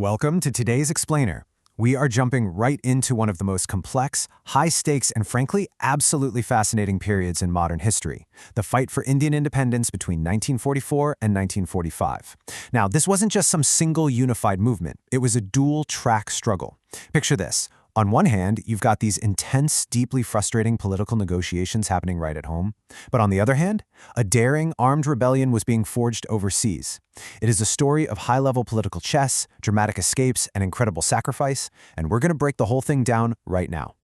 Welcome to today's Explainer. We are jumping right into one of the most complex, high-stakes, and frankly, absolutely fascinating periods in modern history, the fight for Indian independence between 1944 and 1945. Now, this wasn't just some single unified movement. It was a dual-track struggle. Picture this. On one hand, you've got these intense, deeply frustrating political negotiations happening right at home. But on the other hand, a daring, armed rebellion was being forged overseas. It is a story of high-level political chess, dramatic escapes, and incredible sacrifice, and we're going to break the whole thing down right now.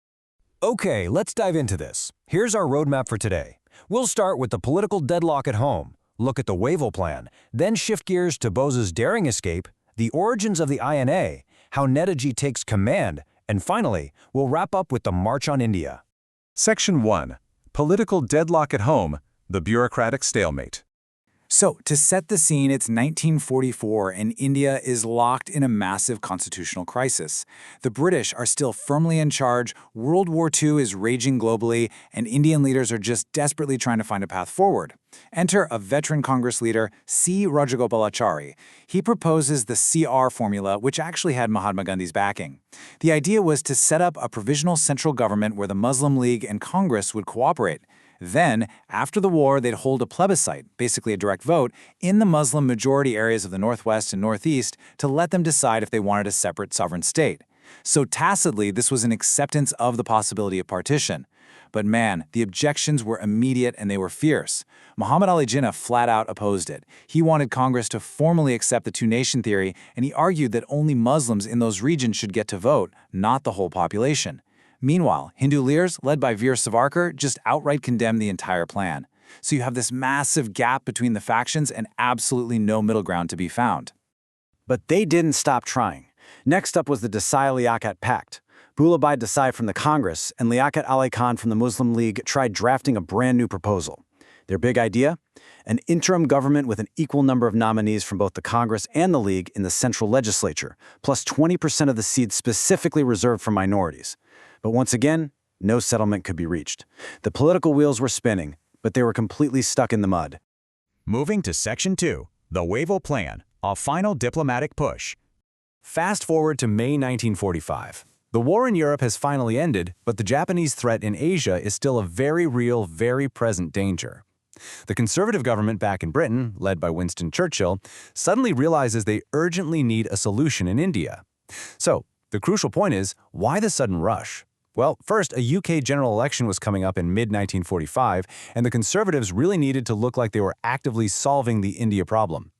Okay, let's dive into this. Here's our roadmap for today. We'll start with the political deadlock at home, look at the Wavell Plan, then shift gears to Bose's daring escape, the origins of the INA, how Netaji takes command, and finally, we'll wrap up with the March on India. Section 1. Political Deadlock at Home, the Bureaucratic Stalemate. So, to set the scene, it's 1944 and India is locked in a massive constitutional crisis. The British are still firmly in charge, World War II is raging globally, and Indian leaders are just desperately trying to find a path forward. Enter a veteran Congress leader, C. Rajagopalachari. He proposes the CR formula, which actually had Mahatma Gandhi's backing. The idea was to set up a provisional central government where the Muslim League and Congress would cooperate. Then, after the war, they'd hold a plebiscite, basically a direct vote, in the Muslim majority areas of the Northwest and Northeast to let them decide if they wanted a separate sovereign state. So tacitly, this was an acceptance of the possibility of partition. But man, the objections were immediate and they were fierce. Muhammad Ali Jinnah flat out opposed it. He wanted Congress to formally accept the two-nation theory, and he argued that only Muslims in those regions should get to vote, not the whole population. Meanwhile, Hindu leaders, led by Veer Savarkar, just outright condemned the entire plan. So you have this massive gap between the factions and absolutely no middle ground to be found. But they didn't stop trying. Next up was the Desai-Liaqat Pact. Bhulabhai Desai from the Congress and Liaqat Ali Khan from the Muslim League tried drafting a brand new proposal. Their big idea? An interim government with an equal number of nominees from both the Congress and the League in the central legislature, plus 20% of the seats specifically reserved for minorities. But once again, no settlement could be reached. The political wheels were spinning, but they were completely stuck in the mud. Moving to Section 2, the Wavell Plan, a final diplomatic push. Fast forward to May 1945. The war in Europe has finally ended, but the Japanese threat in Asia is still a very real, very present danger. The conservative government back in Britain, led by Winston Churchill, suddenly realizes they urgently need a solution in India. So, the crucial point is, why the sudden rush? Well, first, a UK general election was coming up in mid-1945, and the Conservatives really needed to look like they were actively solving the India problem.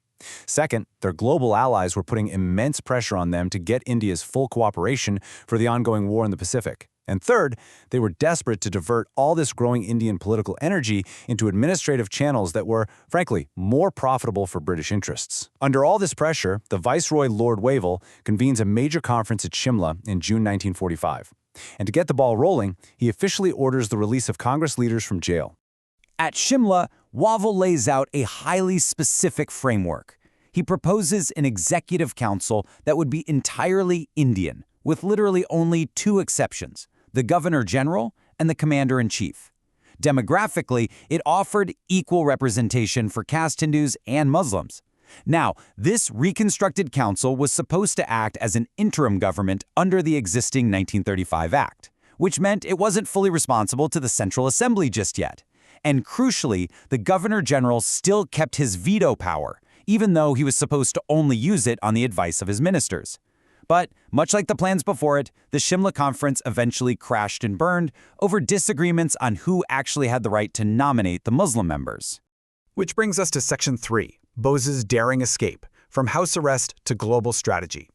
Second, their global allies were putting immense pressure on them to get India's full cooperation for the ongoing war in the Pacific. And third, they were desperate to divert all this growing Indian political energy into administrative channels that were, frankly, more profitable for British interests. Under all this pressure, the Viceroy Lord Wavell convenes a major conference at Shimla in June 1945. And to get the ball rolling, he officially orders the release of Congress leaders from jail. At Shimla, Wavell lays out a highly specific framework. He proposes an executive council that would be entirely Indian, with literally only two exceptions: the Governor-General and the Commander-in-Chief. Demographically, it offered equal representation for caste Hindus and Muslims. Now, this reconstructed council was supposed to act as an interim government under the existing 1935 Act, which meant it wasn't fully responsible to the Central Assembly just yet. And crucially, the Governor-General still kept his veto power, even though he was supposed to only use it on the advice of his ministers. But, much like the plans before it, the Shimla Conference eventually crashed and burned over disagreements on who actually had the right to nominate the Muslim members. Which brings us to Section 3, Bose's daring escape, from house arrest to global strategy.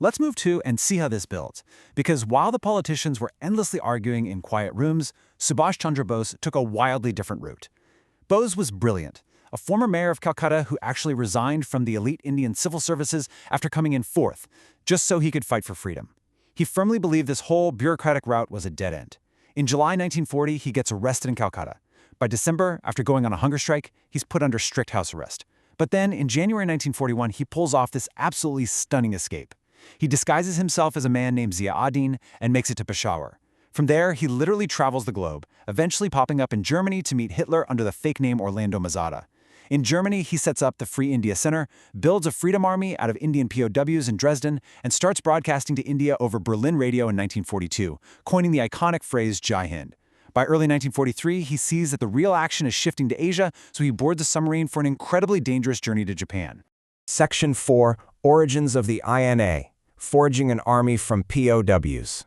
Let's move to and see how this builds. Because while the politicians were endlessly arguing in quiet rooms, Subhas Chandra Bose took a wildly different route. Bose was brilliant, a former mayor of Calcutta who actually resigned from the elite Indian civil services after coming in fourth, just so he could fight for freedom. He firmly believed this whole bureaucratic route was a dead end. In July 1940, he gets arrested in Calcutta. By December, after going on a hunger strike, he's put under strict house arrest. But then, in January 1941, he pulls off this absolutely stunning escape. He disguises himself as a man named Zia-ad-Din and makes it to Peshawar. From there, he literally travels the globe, eventually popping up in Germany to meet Hitler under the fake name Orlando Mazzata. In Germany, he sets up the Free India Center, builds a freedom army out of Indian POWs in Dresden, and starts broadcasting to India over Berlin radio in 1942, coining the iconic phrase Jai Hind. By early 1943, he sees that the real action is shifting to Asia, so he boards a submarine for an incredibly dangerous journey to Japan. Section 4. Origins of the INA. Forging an army from POWs.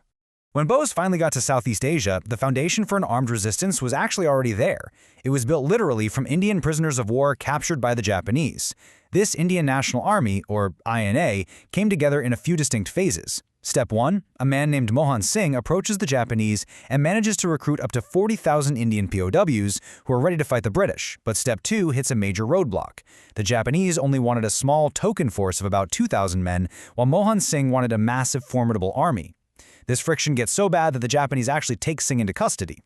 When Bose finally got to Southeast Asia, the foundation for an armed resistance was actually already there. It was built literally from Indian prisoners of war captured by the Japanese. This Indian National Army, or INA, came together in a few distinct phases. Step 1, a man named Mohan Singh approaches the Japanese and manages to recruit up to 40,000 Indian POWs who are ready to fight the British, but Step 2 hits a major roadblock. The Japanese only wanted a small token force of about 2,000 men, while Mohan Singh wanted a massive, formidable army. This friction gets so bad that the Japanese actually take Singh into custody.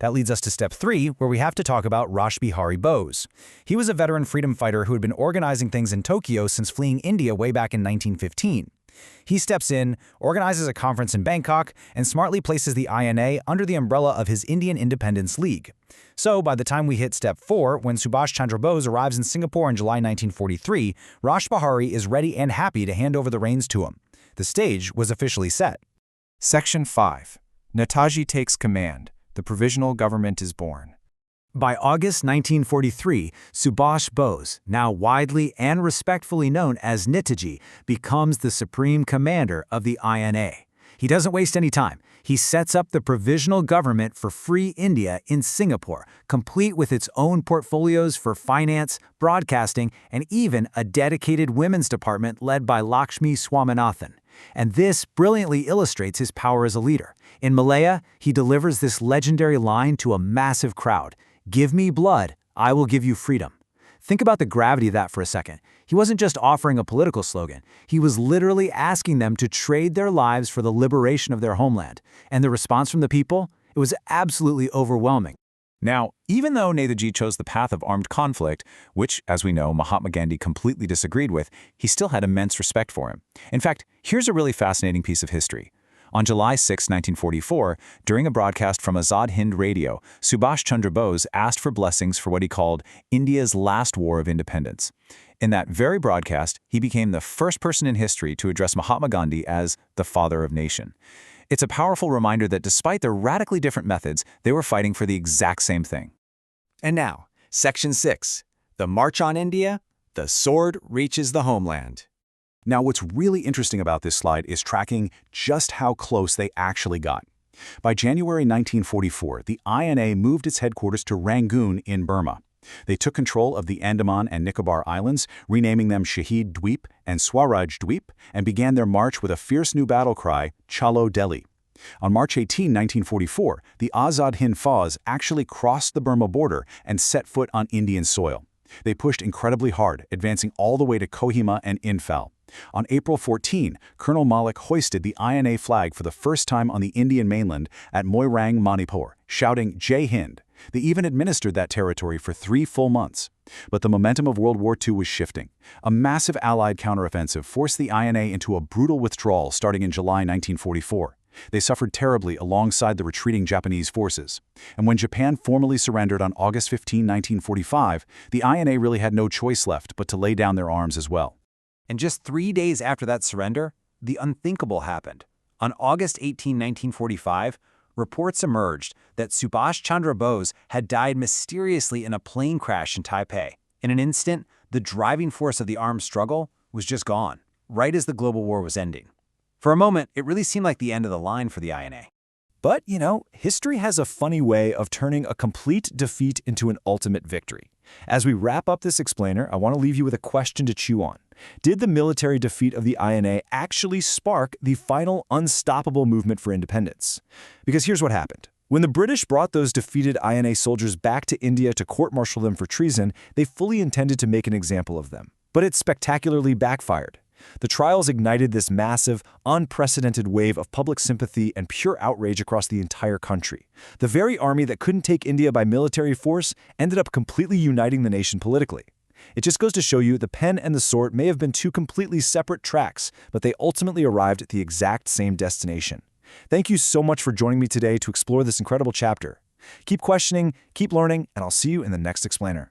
That leads us to Step 3, where we have to talk about Rajbihari Bose. He was a veteran freedom fighter who had been organizing things in Tokyo since fleeing India way back in 1915. He steps in, organizes a conference in Bangkok, and smartly places the INA under the umbrella of his Indian Independence League. So, by the time we hit Step 4, when Subhas Chandra Bose arrives in Singapore in July 1943, Rajbihari is ready and happy to hand over the reins to him. The stage was officially set. Section 5. Netaji takes command. The provisional government is born. By August 1943, Subhash Bose, now widely and respectfully known as Netaji, becomes the supreme commander of the INA. He doesn't waste any time. He sets up the provisional government for Free India in Singapore, complete with its own portfolios for finance, broadcasting, and even a dedicated women's department led by Lakshmi Swaminathan. And this brilliantly illustrates his power as a leader. In Malaya, he delivers this legendary line to a massive crowd: "Give me blood, I will give you freedom." Think about the gravity of that for a second. He wasn't just offering a political slogan. He was literally asking them to trade their lives for the liberation of their homeland. And the response from the people? It was absolutely overwhelming. Now, even though Netaji chose the path of armed conflict, which, as we know, Mahatma Gandhi completely disagreed with, he still had immense respect for him. In fact, here's a really fascinating piece of history. On July 6, 1944, during a broadcast from Azad Hind Radio, Subhash Chandra Bose asked for blessings for what he called India's last war of independence. In that very broadcast, he became the first person in history to address Mahatma Gandhi as the father of nation. It's a powerful reminder that despite their radically different methods, they were fighting for the exact same thing. And now, Section 6. The March on India, the sword reaches the homeland. Now, what's really interesting about this slide is tracking just how close they actually got. By January 1944, the INA moved its headquarters to Rangoon in Burma. They took control of the Andaman and Nicobar Islands, renaming them Shahid Dweep and Swaraj Dweep, and began their march with a fierce new battle cry, Chalo Delhi. On March 18, 1944, the Azad Hind Fauj actually crossed the Burma border and set foot on Indian soil. They pushed incredibly hard, advancing all the way to Kohima and Imphal. On April 14, Colonel Malik hoisted the INA flag for the first time on the Indian mainland at Moirang, Manipur, shouting Jai Hind. They even administered that territory for 3 full months. But the momentum of World War II was shifting. A massive Allied counteroffensive forced the INA into a brutal withdrawal starting in July 1944. They suffered terribly alongside the retreating Japanese forces. And when Japan formally surrendered on August 15, 1945, the INA really had no choice left but to lay down their arms as well. And just 3 days after that surrender, the unthinkable happened. On August 18, 1945, reports emerged that Subhash Chandra Bose had died mysteriously in a plane crash in Taipei. In an instant, the driving force of the armed struggle was just gone, right as the global war was ending. For a moment, it really seemed like the end of the line for the INA. But, history has a funny way of turning a complete defeat into an ultimate victory. As we wrap up this explainer, I want to leave you with a question to chew on. Did the military defeat of the INA actually spark the final unstoppable movement for independence? Because here's what happened. When the British brought those defeated INA soldiers back to India to court-martial them for treason, they fully intended to make an example of them. But it spectacularly backfired. The trials ignited this massive, unprecedented wave of public sympathy and pure outrage across the entire country. The very army that couldn't take India by military force ended up completely uniting the nation politically. It just goes to show you the pen and the sword may have been 2 completely separate tracks, but they ultimately arrived at the exact same destination. Thank you so much for joining me today to explore this incredible chapter. Keep questioning, keep learning, and I'll see you in the next explainer.